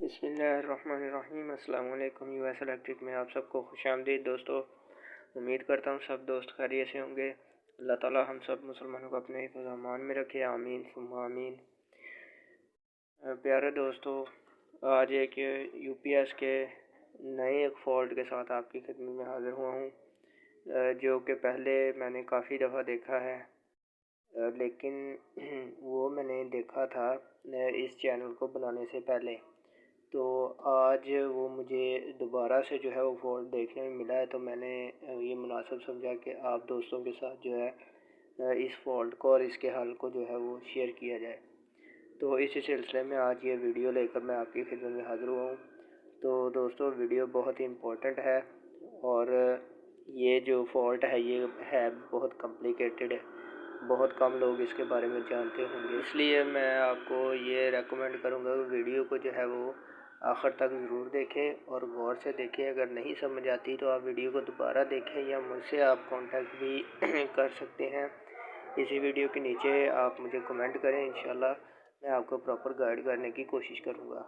बिस्मिल्लाहिर्रहमानिर्रहीम। अस्सलाम वालेकुम। यूएस इलेक्ट्रिक में आप सबको खुशामदीद दोस्तों। उम्मीद करता हूँ सब दोस्त खैरियत से होंगे। अल्लाह ताला हम सब मुसलमानों को अपने हिफ्ज़ अमान में रखे, आमीन सुम्मा आमीन। प्यारे दोस्तों, आज एक यूपीएस के नए एक फ़ॉल्ट के साथ आपकी खिदमत में हाज़िर हुआ हूँ, जो कि पहले मैंने काफ़ी दफ़ा देखा है, लेकिन वो मैंने देखा था इस चैनल को बनाने से पहले। तो आज वो मुझे दोबारा से जो है वो फ़ॉल्ट देखने में मिला है, तो मैंने ये मुनासिब समझा कि आप दोस्तों के साथ जो है इस फ़ॉल्ट को और इसके हल को जो है वो शेयर किया जाए। तो इसी सिलसिले में आज ये वीडियो लेकर मैं आपकी खिदमत में हाज़िर हुआ हूँ। तो दोस्तों, वीडियो बहुत ही इम्पोर्टेंट है और ये जो फ़ॉल्ट है ये है बहुत कॉम्प्लिकेटेड है। बहुत कम लोग इसके बारे में जानते होंगे, इसलिए मैं आपको ये रेकमेंड करूँगा कि वीडियो को जो है वो आखिर तक ज़रूर देखें और गौर से देखें। अगर नहीं समझ आती तो आप वीडियो को दोबारा देखें या मुझसे आप कांटेक्ट भी कर सकते हैं। इसी वीडियो के नीचे आप मुझे कमेंट करें, इंशाल्लाह मैं आपको प्रॉपर गाइड करने की कोशिश करूँगा।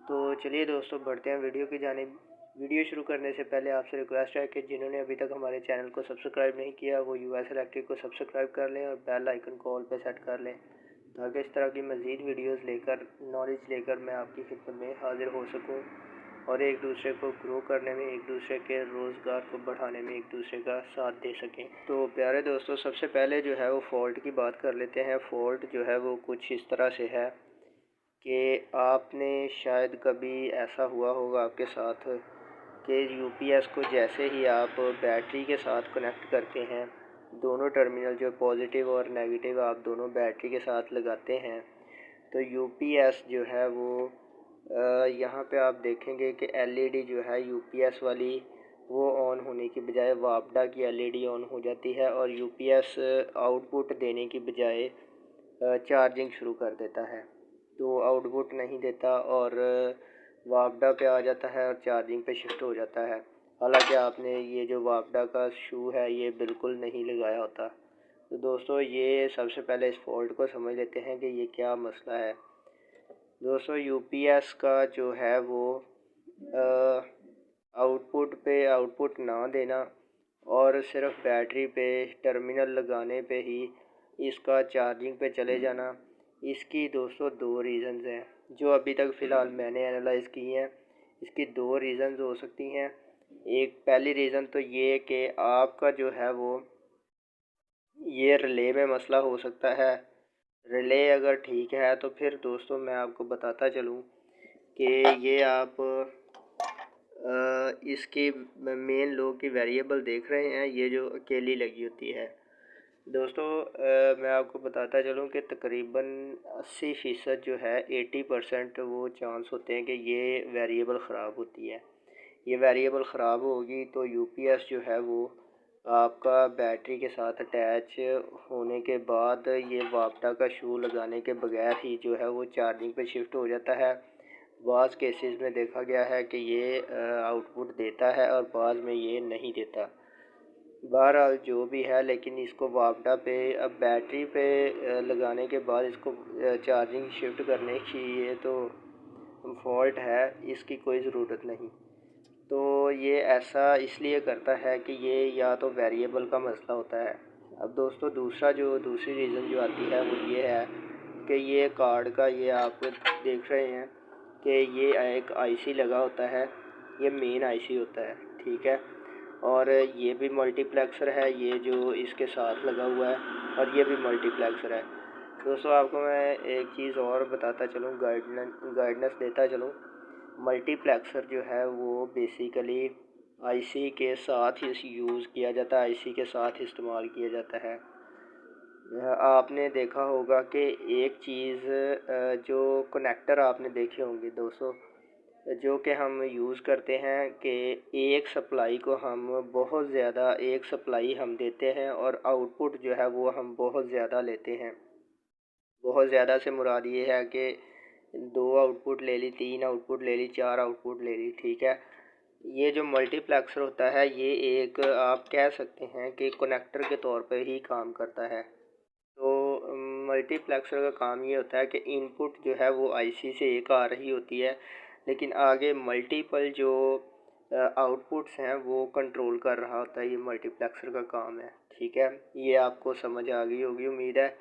तो चलिए दोस्तों, बढ़ते हैं वीडियो की जानिब। वीडियो शुरू करने से पहले आपसे रिक्वेस्ट है कि जिन्होंने अभी तक हमारे चैनल को सब्सक्राइब नहीं किया वो यूएस इलेक्ट्रिक को सब्सक्राइब कर लें और बेल आइकन को ऑल पे सेट कर लें, ताकि इस तरह की मज़ीद वीडियोस लेकर नॉलेज लेकर मैं आपकी खिदमत में हाज़िर हो सकूं और एक दूसरे को ग्रो करने में, एक दूसरे के रोज़गार को बढ़ाने में एक दूसरे का साथ दे सकें। तो प्यारे दोस्तों, सबसे पहले जो है वो फ़ॉल्ट की बात कर लेते हैं। फ़ॉल्ट जो है वो कुछ इस तरह से है कि आपने शायद कभी ऐसा हुआ होगा आपके साथ कि यूपीएस को जैसे ही आप बैटरी के साथ कनेक्ट करते हैं, दोनों टर्मिनल जो पॉजिटिव और नेगेटिव आप दोनों बैटरी के साथ लगाते हैं, तो यूपीएस जो है वो यहाँ पे आप देखेंगे कि एलईडी जो है यूपीएस वाली वो ऑन होने की बजाय वापडा की एलईडी ऑन हो जाती है और यूपीएस आउटपुट देने की बजाय चार्जिंग शुरू कर देता है। तो आउटपुट नहीं देता और वापडा पे आ जाता है और चार्जिंग पे शिफ्ट हो जाता है। हालांकि आपने ये जो वापडा का शू है ये बिल्कुल नहीं लगाया होता। तो दोस्तों, ये सबसे पहले इस फॉल्ट को समझ लेते हैं कि ये क्या मसला है। दोस्तों, यूपीएस का जो है वो आउटपुट पे आउटपुट ना देना और सिर्फ बैटरी पे टर्मिनल लगाने पे ही इसका चार्जिंग पे चले जाना, इसकी दोस्तों दो रीज़न्स हैं जो अभी तक फ़िलहाल मैंने एनालाइज़ की हैं। इसकी दो रीज़न्स हो सकती हैं। एक पहली रीज़न तो ये कि आपका जो है वो ये रिले में मसला हो सकता है। रिले अगर ठीक है तो फिर दोस्तों मैं आपको बताता चलूँ कि ये आप इसकी मेन लो की वेरिएबल देख रहे हैं, ये जो अकेली लगी होती है दोस्तों, मैं आपको बताता चलूँ कि तकरीबन 80% जो है 80% वो चांस होते हैं कि ये वेरिएबल ख़राब होती है। ये वेरिएबल ख़राब होगी तो यूपीएस जो है वो आपका बैटरी के साथ अटैच होने के बाद ये वापडा का शू लगाने के बगैर ही जो है वो चार्जिंग पे शिफ्ट हो जाता है। बाज़ केसेस में देखा गया है कि ये आउटपुट देता है और बाज़ में ये नहीं देता। बहरहाल जो भी है, लेकिन इसको वापडा पे अब बैटरी पे लगाने के बाद इसको चार्जिंग शिफ्ट करने की ये तो फॉल्ट है, इसकी कोई ज़रूरत नहीं। तो ये ऐसा इसलिए करता है कि ये या तो वेरिएबल का मसला होता है। अब दोस्तों, दूसरी रीज़न जो आती है वो ये है कि ये कार्ड का ये आप देख रहे हैं कि ये एक आईसी लगा होता है, ये मेन आईसी होता है, ठीक है। और ये भी मल्टीप्लेक्सर है, ये जो इसके साथ लगा हुआ है, और ये भी मल्टीप्लेक्सर है। दोस्तों, आपको मैं एक चीज़ और बताता चलूँ, गाइडेंस देता चलूँ। मल्टीप्लेक्सर जो है वो बेसिकली आईसी के साथ ही यूज़ किया जाता है, आईसी के साथ इस्तेमाल किया जाता है। आपने देखा होगा कि एक चीज़ जो कनेक्टर आपने देखे होंगे दोस्तों, जो कि हम यूज़ करते हैं कि एक सप्लाई को हम बहुत ज़्यादा एक सप्लाई हम देते हैं और आउटपुट जो है वो हम बहुत ज़्यादा लेते हैं। बहुत ज़्यादा से मुराद ये है कि 2 आउटपुट ले ली, 3 आउटपुट ले ली, 4 आउटपुट ले ली, ठीक है। ये जो मल्टीप्लेक्सर होता है ये एक आप कह सकते हैं कि कनेक्टर के तौर पे ही काम करता है। तो मल्टीप्लेक्सर का काम ये होता है कि इनपुट जो है वो आईसी से एक आ रही होती है, लेकिन आगे मल्टीपल जो आउटपुट्स हैं वो कंट्रोल कर रहा होता है। ये मल्टीप्लेक्सर का काम है। ठीक है, ये आपको समझ आ गई होगी उम्मीद है।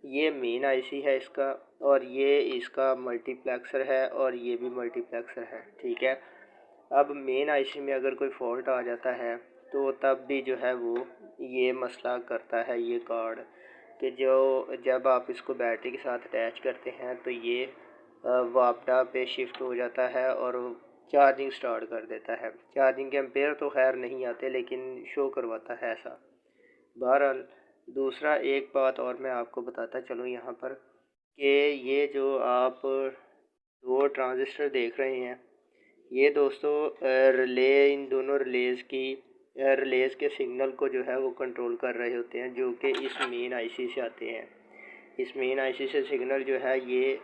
ये मेन आईसी है इसका, और ये इसका मल्टीप्लेक्सर है, और ये भी मल्टीप्लेक्सर है। ठीक है, अब मेन आईसी में अगर कोई फॉल्ट आ जाता है तो तब भी जो है वो ये मसला करता है ये कार्ड, कि जो जब आप इसको बैटरी के साथ अटैच करते हैं तो ये वापडा पे शिफ्ट हो जाता है और चार्जिंग स्टार्ट कर देता है। चार्जिंग के एम्पेयर तो खैर नहीं आते, लेकिन शो करवाता है ऐसा। बहरहाल, दूसरा एक बात और मैं आपको बताता चलूँ यहाँ पर, कि ये जो आप दो ट्रांजिस्टर देख रहे हैं, ये दोस्तों रिले, इन दोनों रिलेज़ के सिग्नल को जो है वो कंट्रोल कर रहे होते हैं, जो कि इस मेन आईसी से आते हैं। इस मेन आईसी से सिग्नल जो है ये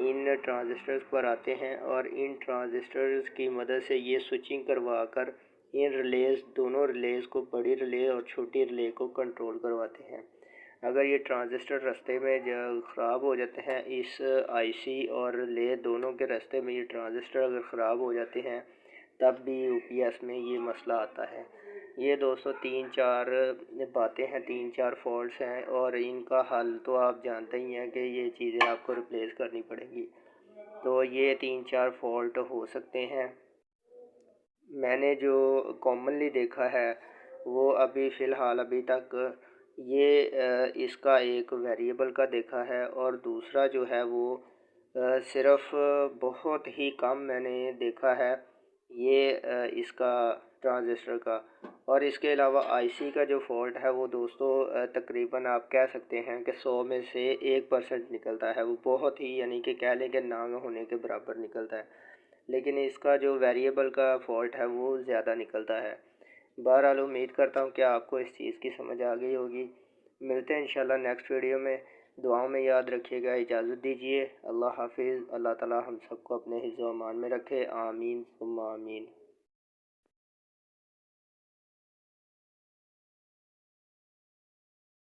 इन ट्रांजिस्टर्स पर आते हैं, और इन ट्रांजिस्टर्स की मदद से ये स्विचिंग करवा कर इन रिलेज़, दोनों रिलेज़ को, बड़ी रिले और छोटी रिले को कंट्रोल करवाते हैं। अगर ये ट्रांजिस्टर रास्ते में जो ख़राब हो जाते हैं, इस आईसी और रिले दोनों के रास्ते में ये ट्रांजिस्टर अगर ख़राब हो जाते हैं, तब भी यूपीएस में ये मसला आता है। ये दोस्तों 3-4 बातें हैं, 3-4 फॉल्ट्स हैं, और इनका हल तो आप जानते ही हैं कि ये चीज़ें आपको रिप्लेस करनी पड़ेंगी। तो ये 3-4 फॉल्ट हो सकते हैं। मैंने जो कॉमनली देखा है वो अभी फ़िलहाल अभी तक ये इसका एक वेरिएबल का देखा है, और दूसरा जो है वो सिर्फ़ बहुत ही कम मैंने देखा है ये इसका ट्रांजिस्टर का। और इसके अलावा आईसी का जो फ़ॉल्ट है वो दोस्तों तकरीबन आप कह सकते हैं कि 100 में से 1% निकलता है। वो बहुत ही, यानी कि कह लें कि ना होने के बराबर निकलता है। लेकिन इसका जो वेरिएबल का फ़ॉल्ट है वो ज़्यादा निकलता है। बहरहाल, उम्मीद करता हूँ कि आपको इस चीज़ की समझ आ गई होगी। मिलते हैं इंशाल्लाह नेक्स्ट वीडियो में। दुआओं में याद रखिएगा। इजाज़त दीजिए। अल्लाह हाफ़िज़। अल्लाह ताला हम सबको अपने हिफ्ज़ व अमान में रखे। आमीन सुम्मा आमीन।